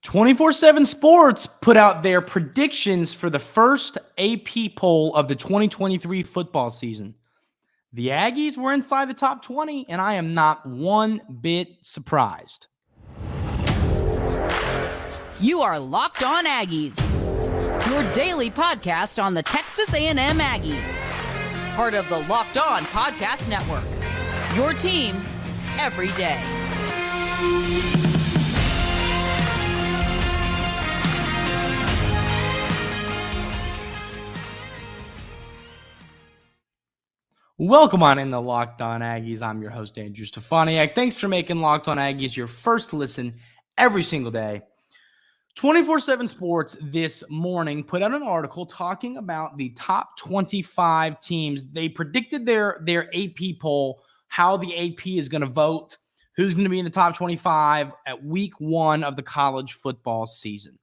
247Sports put out their predictions for the first AP poll of the 2023 football season. The Aggies were inside the top 20, and I am not one bit surprised. You are Locked On Aggies, your daily podcast on the Texas A&M Aggies. Part of the Locked On Podcast Network, your team every day. Welcome on in the Locked On Aggies. I'm your host, Andrew Stefaniak. Thanks for making Locked On Aggies your first listen every single day. 247Sports this morning put out an article talking about the top 25 teams. They predicted their AP poll, how the AP is going to vote, who's going to be in the top 25 at week one of the college football season.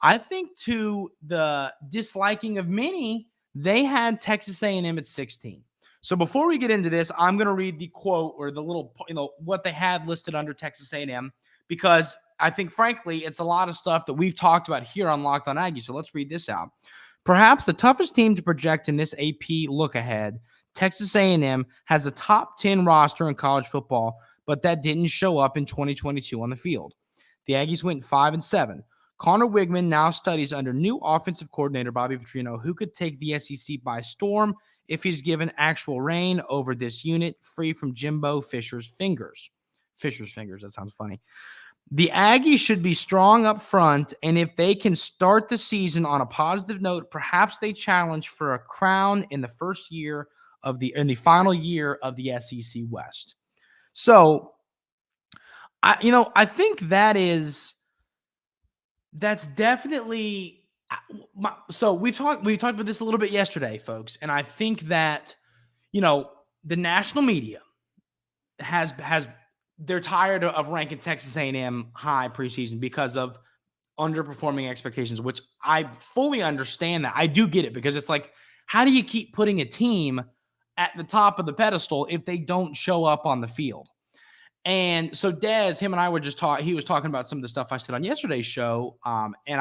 I think to the disliking of many, they had Texas A&M at 16. So before we get into this, I'm going to read the quote or the little, what they had listed under Texas A&M, because I think, frankly, it's a lot of stuff that we've talked about here on Locked On Aggies. So let's read this out. Perhaps the toughest team to project in this AP look ahead, Texas A&M has a top 10 roster in college football, but that didn't show up in 2022 on the field. The Aggies went 5-7. Connor Wigman now studies under new offensive coordinator Bobby Petrino, who could take the SEC by storm if he's given actual reign over this unit, free from Jimbo Fisher's fingers. Fisher's fingers, that sounds funny. The Aggies should be strong up front, and if they can start the season on a positive note, perhaps they challenge for a crown in the final year of the SEC West. So, I think that's definitely. So we talked about this a little bit yesterday, folks, and I think that the national media they're tired of ranking Texas A&M high preseason because of underperforming expectations, which I fully understand. That I do get it, because it's like, how do you keep putting a team at the top of the pedestal if they don't show up on the field? And so Dez, him and I were just talking. He was talking about some of the stuff I said on yesterday's show, and we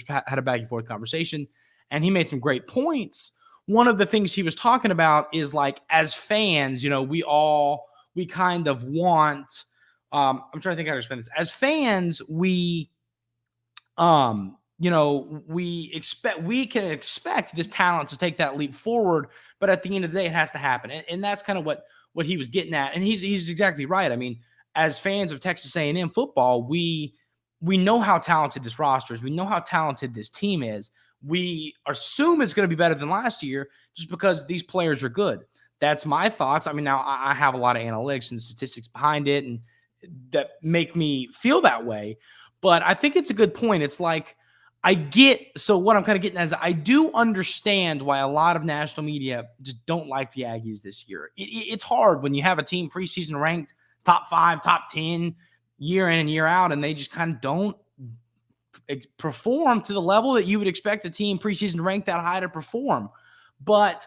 had a back and forth conversation, and he made some great points. One of the things he was talking about is, like, as fans, we kind of want. I'm trying to think how to explain this. As fans, we can expect this talent to take that leap forward, but at the end of the day, it has to happen, and that's kind of what he was getting at. And he's exactly right. I mean, as fans of Texas A&M football, we know how talented this roster is. We know how talented this team is. We assume it's going to be better than last year just because these players are good. That's my thoughts. I mean, now I have a lot of analytics and statistics behind it, and that make me feel that way. But I think it's a good point. It's like, so what I'm kind of getting at is, I do understand why a lot of national media just don't like the Aggies this year. It's hard when you have a team preseason ranked top 5, top 10 year in and year out, and they just kind of don't perform to the level that you would expect a team preseason ranked that high to perform. But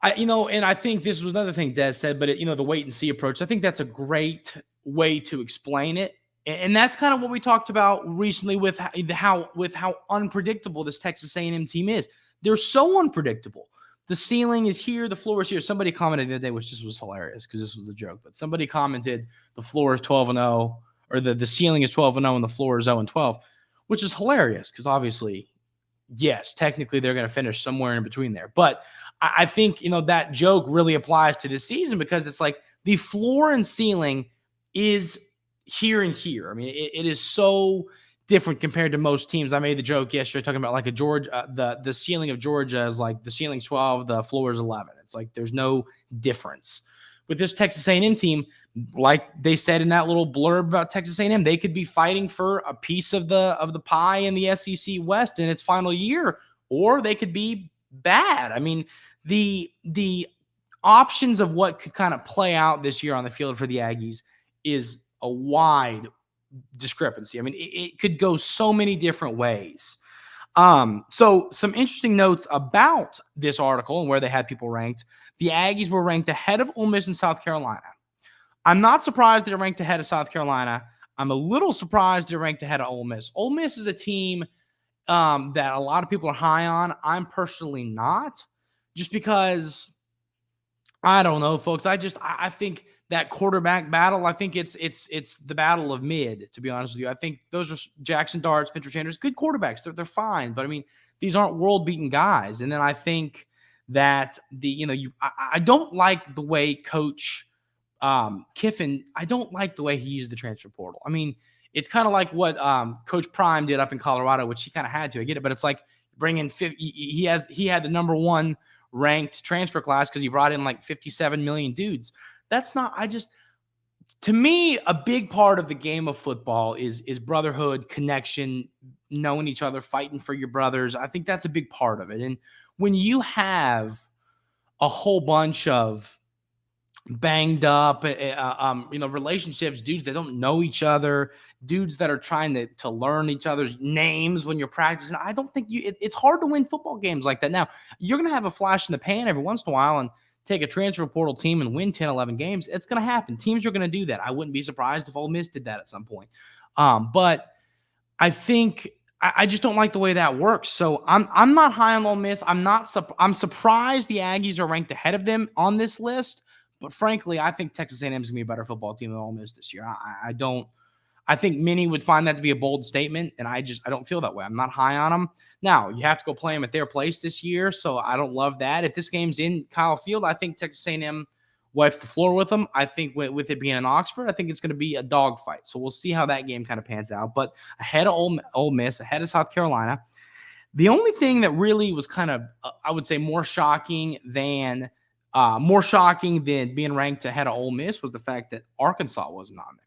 and I think this was another thing Des said, but the wait and see approach, I think that's a great way to explain it. And that's kind of what we talked about recently with how unpredictable this Texas A&M team is. They're so unpredictable. The ceiling is here, the floor is here. Somebody commented the other day, which just was hilarious because this was a joke, but somebody commented the floor is 12-0, or the ceiling is 12-0 and the floor is 0-12, which is hilarious because obviously, yes, technically they're going to finish somewhere in between there. But I think, that joke really applies to this season, because it's like the floor and ceiling is here and here. I mean, it is so different compared to most teams. I made the joke yesterday talking about like a Georgia, the ceiling of Georgia is like the ceiling's 12, the floor is 11. It's like there's no difference. With this Texas A&M team, like they said in that little blurb about Texas A&M, they could be fighting for a piece of the pie in the SEC West in its final year, or they could be bad. I mean, the options of what could kind of play out this year on the field for the Aggies is a wide discrepancy. I mean, it could go so many different ways. So some interesting notes about this article and where they had people ranked. The Aggies were ranked ahead of Ole Miss and South Carolina. I'm not surprised they're ranked ahead of South Carolina. I'm a little surprised they're ranked ahead of Ole Miss. Ole Miss is a team that a lot of people are high on. I'm personally not, just because I don't know, folks. I think that quarterback battle, I think it's the battle of mid, to be honest with you. I think those are Jackson Dart, Spencer Sanders, good quarterbacks. They're fine, but I mean, these aren't world-beaten guys. And then I think that I don't like the way Coach Kiffin, I don't like the way he used the transfer portal. I mean, it's kind of like what Coach Prime did up in Colorado, which he kind of had to. I get it, but it's like bringing 50. He had the number one ranked transfer class because he brought in like 57 million dudes. That's not. To me, a big part of the game of football is brotherhood, connection, knowing each other, fighting for your brothers. I think that's a big part of it. And when you have a whole bunch of banged up, relationships, dudes that don't know each other, dudes that are trying to learn each other's names when you're practicing. I don't think it's hard to win football games like that. Now, you're going to have a flash in the pan every once in a while and take a transfer portal team and win 10, 11 games. It's going to happen. Teams are going to do that. I wouldn't be surprised if Ole Miss did that at some point. But I think I just don't like the way that works. So I'm not high on Ole Miss. I'm surprised the Aggies are ranked ahead of them on this list. But frankly, I think Texas A&M is going to be a better football team than Ole Miss this year. I think many would find that to be a bold statement, and I don't feel that way. I'm not high on them. Now, you have to go play them at their place this year, so I don't love that. If this game's in Kyle Field, I think Texas A&M wipes the floor with them. I think with it being in Oxford, I think it's going to be a dogfight. So we'll see how that game kind of pans out. But ahead of Ole Miss, ahead of South Carolina, the only thing that really was kind of, I would say, more shocking than being ranked ahead of Ole Miss was the fact that Arkansas wasn't on there.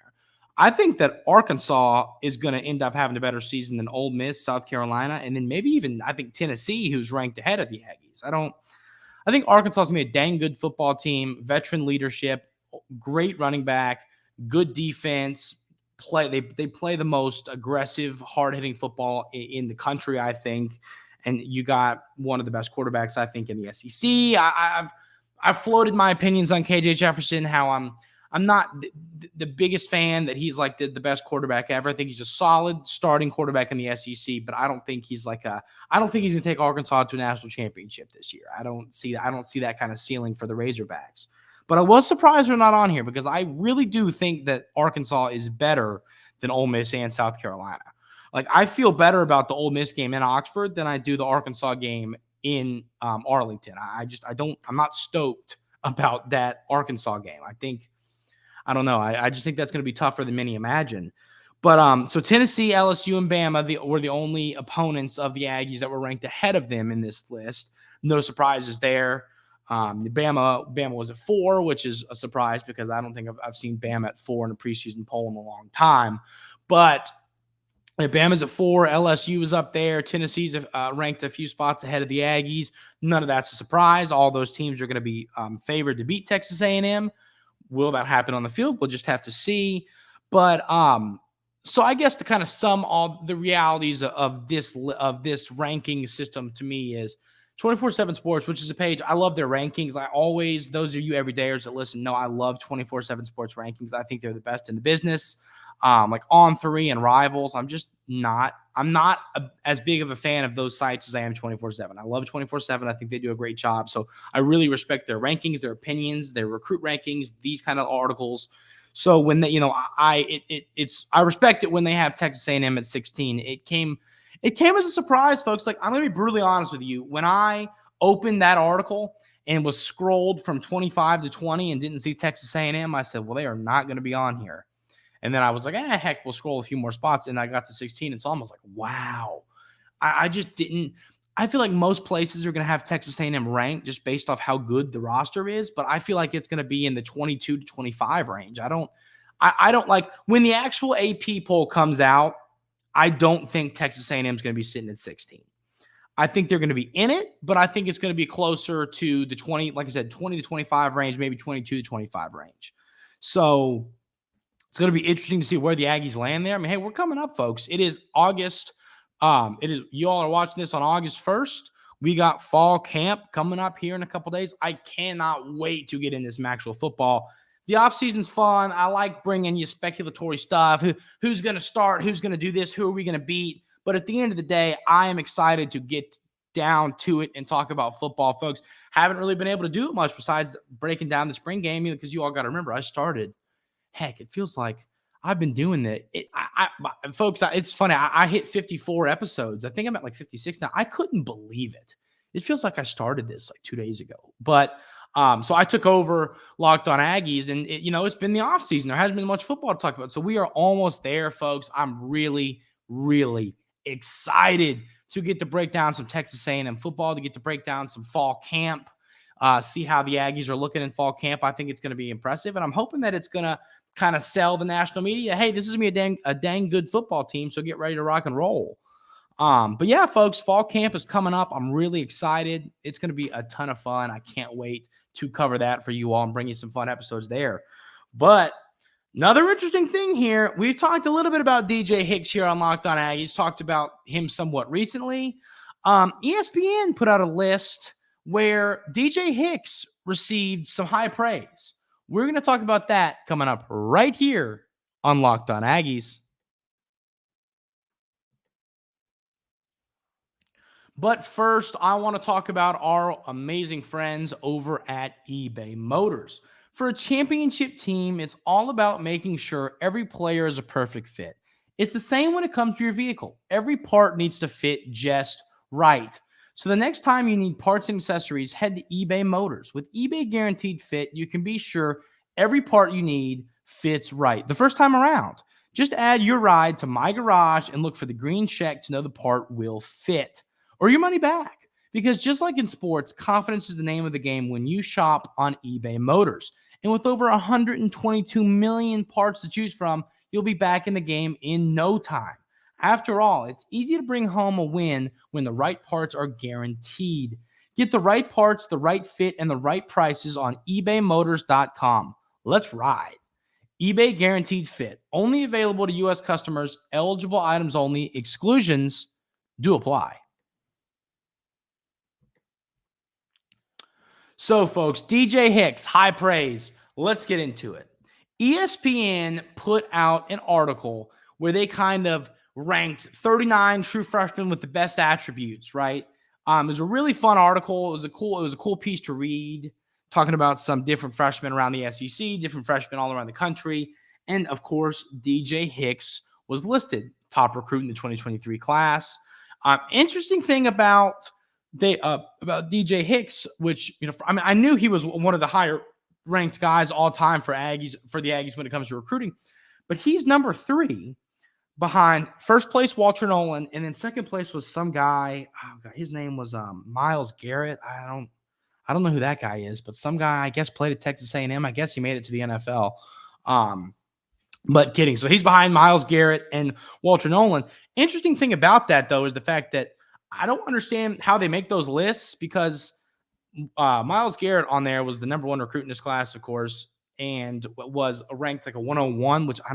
I think that Arkansas is going to end up having a better season than Ole Miss, South Carolina, and then maybe even I think Tennessee, who's ranked ahead of the Aggies. I think Arkansas is going to be a dang good football team, veteran leadership, great running back, good defense. They play the most aggressive, hard-hitting football in the country, I think. And you got one of the best quarterbacks, I think, in the SEC. I've floated my opinions on KJ Jefferson, how I'm not the biggest fan that he's like the best quarterback ever. I think he's a solid starting quarterback in the SEC, but I don't think he's going to take Arkansas to a national championship this year. I don't see that kind of ceiling for the Razorbacks. But I was surprised they're not on here because I really do think that Arkansas is better than Ole Miss and South Carolina. Like, I feel better about the Ole Miss game in Oxford than I do the Arkansas game in Arlington. I'm not stoked about that Arkansas game. I don't know. I just think that's going to be tougher than many imagine. But so Tennessee, LSU, and Bama were the only opponents of the Aggies that were ranked ahead of them in this list. No surprises there. Bama was at 4, which is a surprise because I don't think I've seen Bama at 4 in a preseason poll in a long time. But Bama's at 4, LSU is up there, Tennessee's ranked a few spots ahead of the Aggies. None of that's a surprise. All those teams are going to be favored to beat Texas A&M. Will that happen on the field? We'll just have to see. But so I guess to kind of sum all the realities of this ranking system to me is 247 Sports, which is a page. I love their rankings. Those of you everydayers that listen know I love 247 Sports rankings. I think they're the best in the business. Like On3 and Rivals. I'm not as big of a fan of those sites as I am 247. I love 247. I think they do a great job. So I really respect their rankings, their opinions, their recruit rankings, these kind of articles. So when I respect it when they have Texas A&M at 16. It came as a surprise, folks. Like, I'm going to be brutally honest with you. When I opened that article and was scrolled from 25 to 20 and didn't see Texas A&M, I said, well, they are not going to be on here. And then I was like, heck, we'll scroll a few more spots. And I got to 16. It's almost like, wow. I just didn't. I feel like most places are going to have Texas A&M ranked just based off how good the roster is. But I feel like it's going to be in the 22 to 25 range. I don't like when the actual AP poll comes out. I don't think Texas A&M is going to be sitting at 16. I think they're going to be in it, but I think it's going to be closer to the 20, like I said, 20 to 25 range, maybe 22 to 25 range. So it's going to be interesting to see where the Aggies land there. I mean, hey, we're coming up, folks. It is August. You all are watching this on August 1st. We got fall camp coming up here in a couple days. I cannot wait to get in this Maxwell football. the offseason's fun. I like bringing you speculatory stuff. Who's going to start? Who's going to do this? Who are we going to beat? But at the end of the day, I am excited to get down to it and talk about football, folks. Haven't really been able to do it much besides breaking down the spring game, because you all got to remember, I started. Heck, it feels like I've been doing that. Folks, it's funny. I hit 54 episodes. I think I'm at like 56 now. I couldn't believe it. It feels like I started this like 2 days ago. But so I took over Locked On Aggies, and it's been the offseason. There hasn't been much football to talk about. So we are almost there, folks. I'm really, really excited to get to break down some Texas A&M football, to get to break down some fall camp, see how the Aggies are looking in fall camp. I think it's going to be impressive, and I'm hoping that it's going to kind of sell the national media. Hey, this is going to be a dang good football team, so get ready to rock and roll. But yeah, folks, fall camp is coming up. I'm really excited. It's going to be a ton of fun. I can't wait to cover that for you all and bring you some fun episodes there. But another interesting thing here, we've talked a little bit about DJ Hicks here on Locked On Aggies, talked about him somewhat recently. ESPN put out a list where DJ Hicks received some high praise. We're going to talk about that coming up right here on Locked On Aggies. But first, I want to talk about our amazing friends over at eBay Motors. For a championship team, it's all about making sure every player is a perfect fit. It's the same when it comes to your vehicle. Every part needs to fit just right. So the next time you need parts and accessories, head to eBay Motors. With eBay Guaranteed Fit, you can be sure every part you need fits right the first time around. Just add your ride to My Garage and look for the green check to know the part will fit, or your money back. Because just like in sports, confidence is the name of the game when you shop on eBay Motors. And with over 122 million parts to choose from, you'll be back in the game in no time. After all, it's easy to bring home a win when the right parts are guaranteed. Get the right parts, the right fit, and the right prices on ebaymotors.com. Let's ride. eBay Guaranteed Fit. Only available to U.S. customers. Eligible items only. Exclusions do apply. So, folks, DJ Hicks, high praise. Let's get into it. ESPN put out an article where they kind of ranked 39 true freshmen with the best attributes, right? It was a really fun article. It was a cool piece to read, talking about some different freshmen around the SEC, different freshmen all around the country. And, of course, DJ Hicks was listed top recruit in the 2023 class. Interesting thing about DJ Hicks, which, I knew he was one of the higher ranked guys all time for the Aggies when it comes to recruiting, but he's number 3 behind first place Walter Nolan, and then second place was some guy. Oh God, his name was Myles Garrett. I don't know who that guy is, but some guy I guess played at Texas A&M. I guess he made it to the NFL. But kidding. So he's behind Myles Garrett and Walter Nolan. Interesting thing about that though is the fact that I don't understand how they make those lists, because Myles Garrett on there was the number 1 recruit in this class, of course, and was ranked like a 101, which I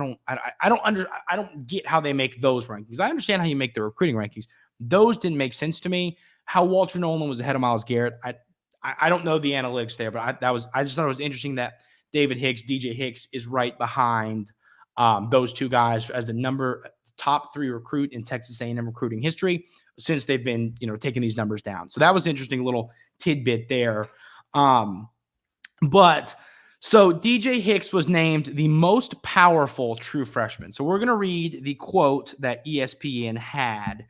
don't get how they make those rankings. I understand how you make the recruiting rankings. Those didn't make sense to me. How Walter Nolan was ahead of Myles Garrett, I don't know the analytics there, but I just thought it was interesting that David Hicks, DJ Hicks, is right behind those two guys as the top 3 recruit in Texas A&M recruiting history since they've been, taking these numbers down. So that was an interesting little tidbit there. So DJ Hicks was named the most powerful true freshman. So we're going to read the quote that ESPN had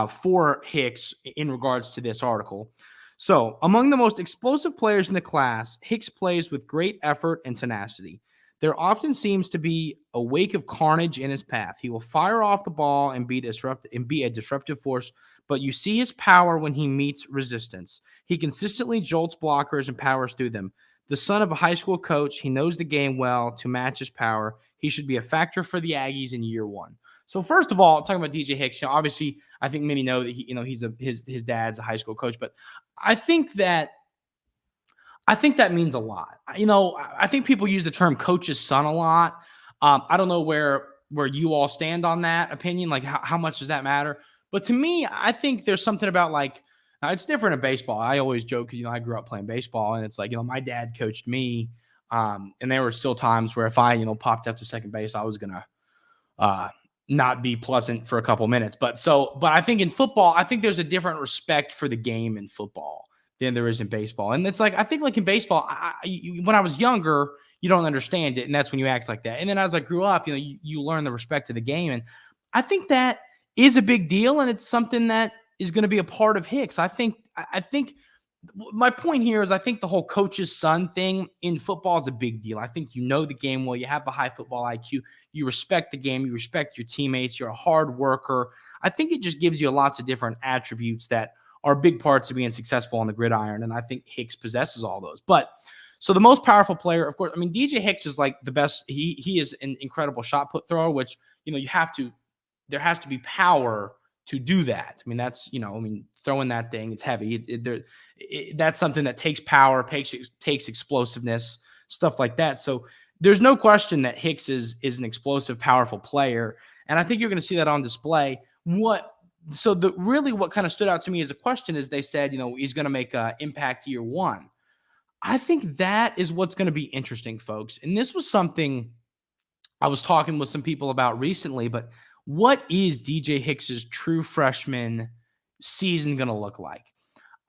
for Hicks in regards to this article. So, among the most explosive players in the class, Hicks plays with great effort and tenacity. There often seems to be a wake of carnage in his path. He will fire off the ball and be a disruptive force, but you see his power when he meets resistance. He consistently jolts blockers and powers through them. The son of a high school coach, he knows the game well to match his power. He should be a factor for the Aggies in year 1. So first of all, talking about DJ Hicks, obviously I think many know that his dad's a high school coach, but I think that means a lot. I think people use the term coach's son a lot. I don't know where you all stand on that opinion. Like how much does that matter? But to me, I think there's something about it's different in baseball. I always joke because, I grew up playing baseball, and it's like, my dad coached me And there were still times where if I, popped up to second base, I was going to not be pleasant for a couple minutes. But I think in football, I think there's a different respect for the game in football than there is in baseball. And it's like, I think like in baseball, when I was younger, you don't understand it. And that's when you act like that. And then as I grew up, you learn the respect of the game. And I think that is a big deal. And it's something that is going to be a part of Hicks. I think my point here is I think the whole coach's son thing in football is a big deal. I think you know the game well. You have a high football IQ. You respect the game. You respect your teammates. You're a hard worker. I think it just gives you lots of different attributes that are big parts of being successful on the gridiron, and I think Hicks possesses all those. But so the most powerful player, of course, I mean, DJ Hicks is like the best. He is an incredible shot put thrower, which, there has to be power to do that. I mean, that's, throwing that thing, it's heavy. That's something that takes power, takes explosiveness, stuff like that. So there's no question that Hicks is an explosive, powerful player. And I think you're going to see that on display. What kind of stood out to me as a question is they said, he's going to make an impact year one. I think that is what's going to be interesting, folks. And this was something I was talking with some people about recently, but what is DJ Hicks's true freshman season going to look like?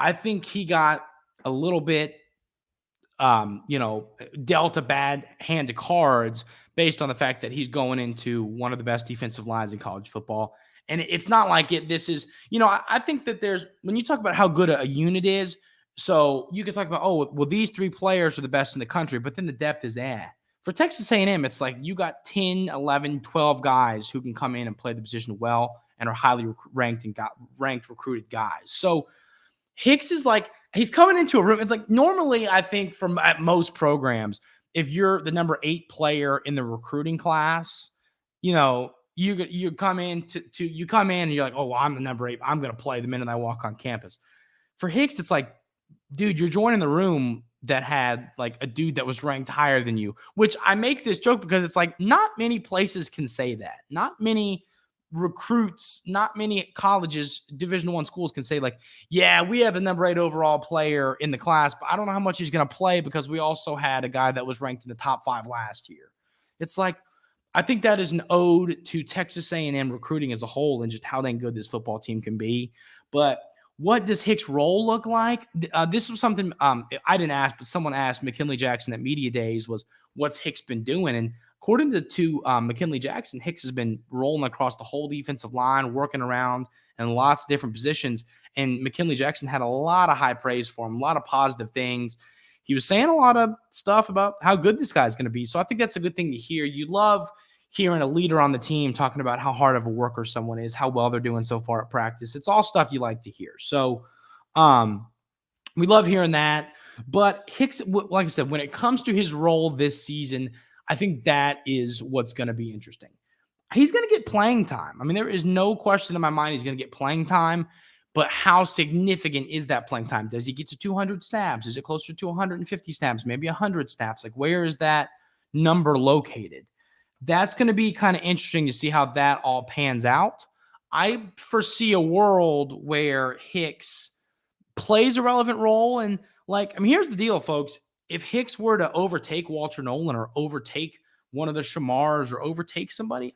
I think he got a little bit, dealt a bad hand of cards based on the fact that he's going into one of the best defensive lines in college football. And it's not like this is, I think that when you talk about how good a unit is, so you can talk about, these three players are the best in the country, but then the depth is For Texas A&M, it's like you got 10, 11, 12 guys who can come in and play the position well and are highly ranked recruited guys. So Hicks is like, he's coming into a room. It's like normally I think at most programs, if you're the number 8 player in the recruiting class, you come in and you're like, oh, well, I'm the number 8. I'm going to play the minute I walk on campus. For Hicks, it's like, dude, you're joining the room that had like a dude that was ranked higher than you, which I make this joke because it's like not many places can say that. Not many recruits, not many colleges, Division I schools can say like, yeah, we have a number 8 overall player in the class, but I don't know how much he's going to play because we also had a guy that was ranked in the top 5 last year. It's like, I think that is an ode to Texas A&M recruiting as a whole and just how dang good this football team can be. But what does Hicks' role look like? This was something I didn't ask, but someone asked McKinley Jackson at Media Days was, what's Hicks been doing? And according to McKinley Jackson, Hicks has been rolling across the whole defensive line, working around in lots of different positions. And McKinley Jackson had a lot of high praise for him, a lot of positive things. He was saying a lot of stuff about how good this guy's going to be. So I think that's a good thing to hear. You love hearing a leader on the team talking about how hard of a worker someone is, how well they're doing so far at practice. It's all stuff you like to hear. So we love hearing that. But Hicks, like I said, when it comes to his role this season, I think that is what's going to be interesting. He's going to get playing time. I mean, there is no question in my mind he's going to get playing time, but how significant is that playing time? Does he get to 200 snaps? Is it closer to 150 snaps, maybe 100 snaps? Like, where is that number located? That's going to be kind of interesting to see how that all pans out. I foresee a world where Hicks plays a relevant role. And here's the deal, folks. If Hicks were to overtake Walter Nolan or overtake one of the Shamars or overtake somebody,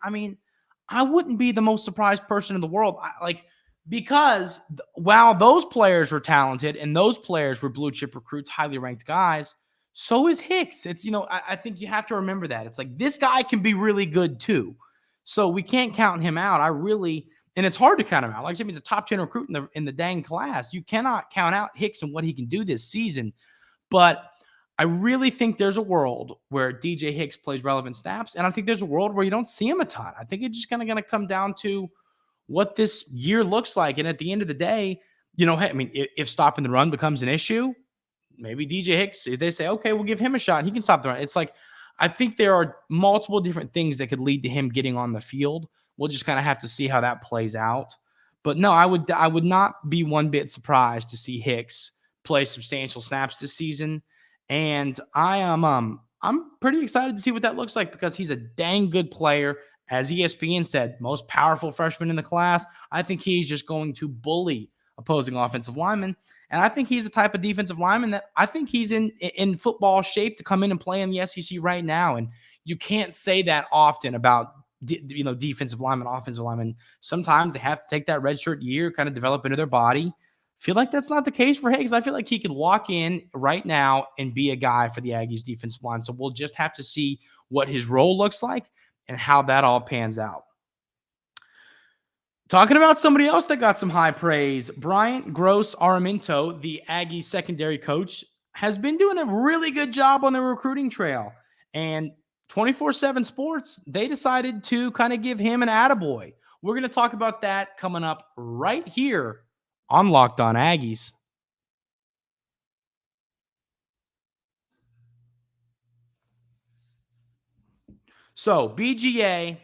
I wouldn't be the most surprised person in the world. Because while those players were talented and those players were blue chip recruits, highly ranked guys, so is Hicks. It's, I think you have to remember that. It's like this guy can be really good too. So we can't count him out. And it's hard to count him out. Like I said, he's a top 10 recruit in the dang class. You cannot count out Hicks and what he can do this season. But I really think there's a world where DJ Hicks plays relevant snaps. And I think there's a world where you don't see him a ton. I think it's just kind of going to come down to what this year looks like. And at the end of the day, if stopping the run becomes an issue, maybe DJ Hicks, if they say, okay, we'll give him a shot, he can stop the run. It's like, I think there are multiple different things that could lead to him getting on the field. We'll just kind of have to see how that plays out. But no, I would not be one bit surprised to see Hicks play substantial snaps this season. And I'm pretty excited to see what that looks like because he's a dang good player. As ESPN said, most powerful freshman in the class. I think he's just going to bully opposing offensive linemen. And I think he's the type of defensive lineman that I think he's in football shape to come in and play in the SEC right now. And you can't say that often about defensive linemen, offensive linemen. Sometimes they have to take that redshirt year, kind of develop into their body. Feel like that's not the case for Hicks. I feel like he could walk in right now and be a guy for the Aggies defensive line. So we'll just have to see what his role looks like and how that all pans out. Talking about somebody else that got some high praise, Bryant Gross-Armiento, the Aggies secondary coach, has been doing a really good job on the recruiting trail. And 247Sports, they decided to kind of give him an attaboy. We're going to talk about that coming up right here on Locked On Aggies. So BGA,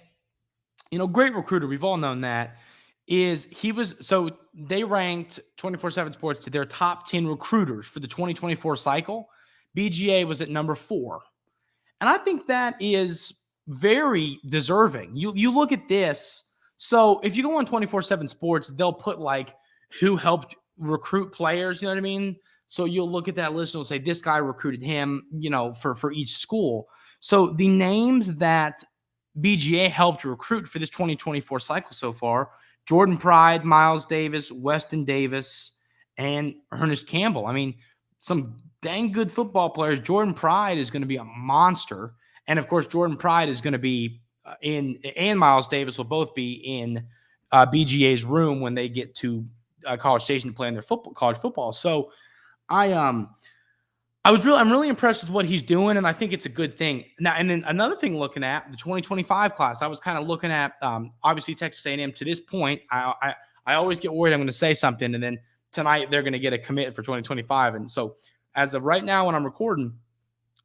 great recruiter. We've all known that. They ranked 247Sports to their top 10 recruiters for the 2024 cycle. BGA was at number 4. And I think that is very deserving. You look at this. So if you go on 247Sports, they'll put like who helped recruit players, you know what I mean? So you'll look at that list and it'll say this guy recruited him, for each school. So the names that BGA helped recruit for this 2024 cycle so far: Jordan Pride, Myles Davis, Weston Davis, and Ernest Campbell. I mean, some dang good football players. Jordan Pride is going to be a monster. And of course, Jordan Pride is going to be and Myles Davis will both be in BGA's room when they get to College Station to play in their college football. So I'm really impressed with what he's doing, and I think it's a good thing. Now, and then another thing, looking at the 2025 class, I was kind of looking at obviously Texas A&M to this point. I always get worried I'm going to say something, and then tonight they're going to get a commit for 2025. And so as of right now when I'm recording,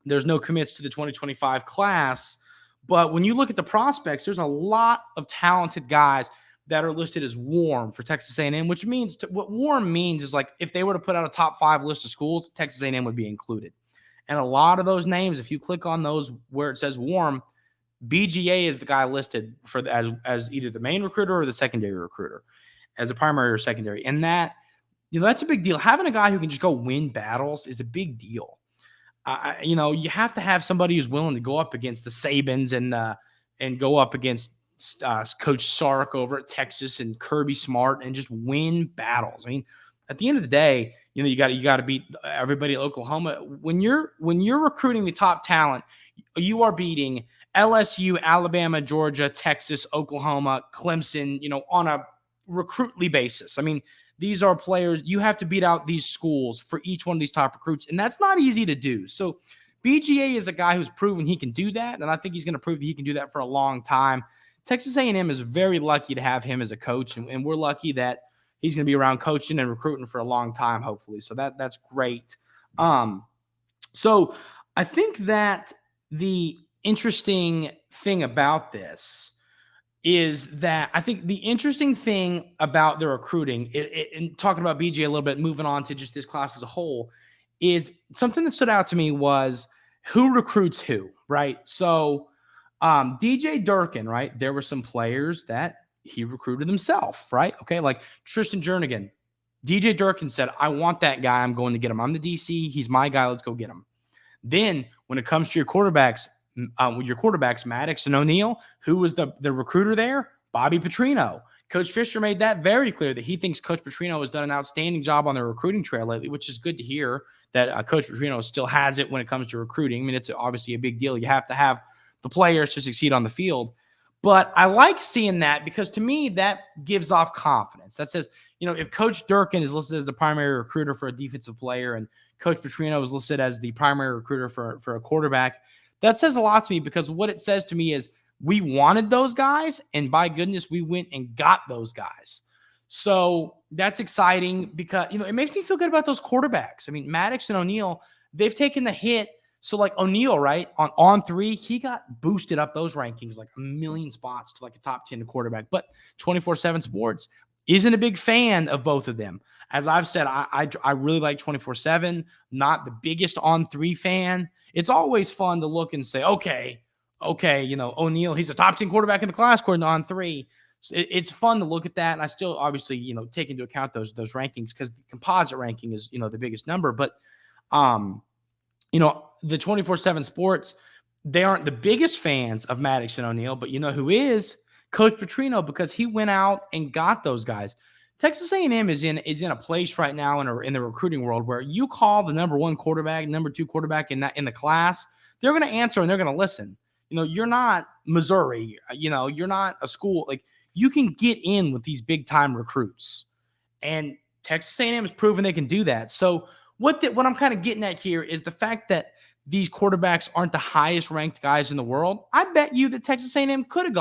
there's no commits to the 2025 class. But when you look at the prospects, there's a lot of talented guys that are listed as warm for Texas A&M, which means what warm means is like if they were to put out a top 5 list of schools, Texas A&M would be included. And a lot of those names, if you click on those where it says warm, BGA is the guy listed for as either the main recruiter or the secondary recruiter, as a primary or secondary. And that, that's a big deal. Having a guy who can just go win battles is a big deal. You have to have somebody who's willing to go up against the Sabins and go up against Coach Sark over at Texas and Kirby Smart and just win battles. I mean, at the end of the day, you got to beat everybody at Oklahoma. When you're recruiting the top talent, you are beating LSU, Alabama, Georgia, Texas, Oklahoma, Clemson, on a recruitly basis. I mean, these are players you have to beat out these schools for each one of these top recruits, and that's not easy to do. So BGA is a guy who's proven he can do that, and I think he's going to prove that he can do that for a long time. Texas A&M is very lucky to have him as a coach, and we're lucky that he's going to be around coaching and recruiting for a long time, hopefully. So that's great. So I think that the interesting thing about this is that I think the interesting thing about the recruiting, and talking about BGA a little bit, moving on to just this class as a whole, is something that stood out to me was who recruits who, right? So DJ Durkin, right? There were some players that he recruited himself, right? Okay, like Tristan Jernigan. DJ Durkin said, I want that guy. I'm going to get him. I'm the DC. He's my guy. Let's go get him. Then when it comes to your quarterbacks, Maddox and O'Neal, who was the recruiter there? Bobby Petrino. Coach Fisher made that very clear that he thinks Coach Petrino has done an outstanding job on the recruiting trail lately, which is good to hear that Coach Petrino still has it when it comes to recruiting. I mean, it's obviously a big deal. You have to have the players to succeed on the field. But I like seeing that because to me, that gives off confidence. That says, if Coach Durkin is listed as the primary recruiter for a defensive player and Coach Petrino is listed as the primary recruiter for a quarterback, that says a lot to me because what it says to me is we wanted those guys, and by goodness, we went and got those guys. So that's exciting because, it makes me feel good about those quarterbacks. I mean, Maddox and O'Neal, they've taken the hit. So like O'Neal, right, on 3, he got boosted up those rankings like a million spots to like a top 10 quarterback. But 247Sports isn't a big fan of both of them. As I've said, I really like 247, not the biggest on 3 fan. It's always fun to look and say, okay, O'Neal, he's a top 10 quarterback in the class according to on 3. it's fun to look at that. And I still obviously, take into account those rankings because the composite ranking is, the biggest number. But, the 247 Sports, they aren't the biggest fans of Maddox and O'Neal, but you know who is? Coach Petrino, because he went out and got those guys. Texas A&M is in a place right now in the recruiting world where you call the number one quarterback, number two quarterback in the class, they're going to answer and they're going to listen. You're not Missouri. You're not a school like you can get in with these big time recruits, and Texas A&M has proven they can do that. So what I'm kind of getting at here is the fact that these quarterbacks aren't the highest ranked guys in the world. I bet you that Texas A&M could have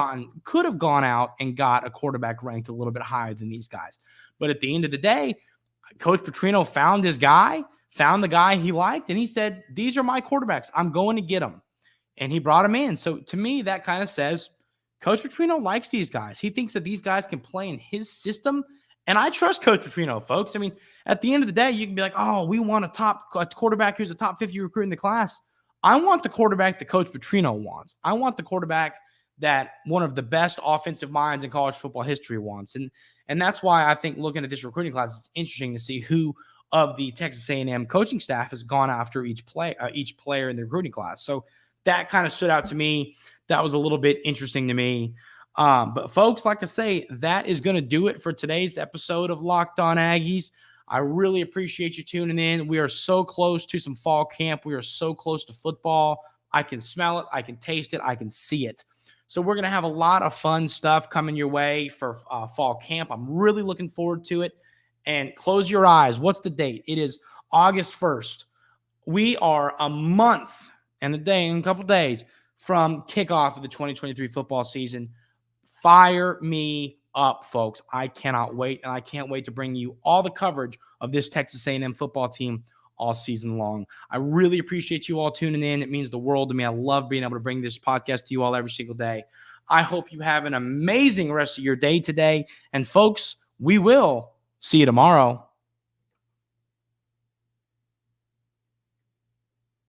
gone out and got a quarterback ranked a little bit higher than these guys. But at the end of the day, Coach Petrino found the guy he liked, and he said, these are my quarterbacks. I'm going to get them. And he brought them in. So to me, that kind of says Coach Petrino likes these guys. He thinks that these guys can play in his system. And I trust Coach Petrino, folks. I mean, at the end of the day, you can be like, oh, we want a quarterback who's a top 50 recruit in the class. I want the quarterback that Coach Petrino wants. I want the quarterback that one of the best offensive minds in college football history wants. And that's why I think looking at this recruiting class, it's interesting to see who of the Texas A&M coaching staff has gone after each player in the recruiting class. So that kind of stood out to me. That was a little bit interesting to me. But folks, like I say, that is going to do it for today's episode of Locked On Aggies. I really appreciate you tuning in. We are so close to some fall camp. We are so close to football. I can smell it. I can taste it. I can see it. So we're going to have a lot of fun stuff coming your way for fall camp. I'm really looking forward to it. And close your eyes. What's the date? It is August 1st. We are a month and a couple days from kickoff of the 2023 football season. Fire me up, folks. I cannot wait, and I can't wait to bring you all the coverage of this Texas A&M football team all season long. I really appreciate you all tuning in. It means the world to me. I love being able to bring this podcast to you all every single day. I hope you have an amazing rest of your day today. And folks, we will see you tomorrow.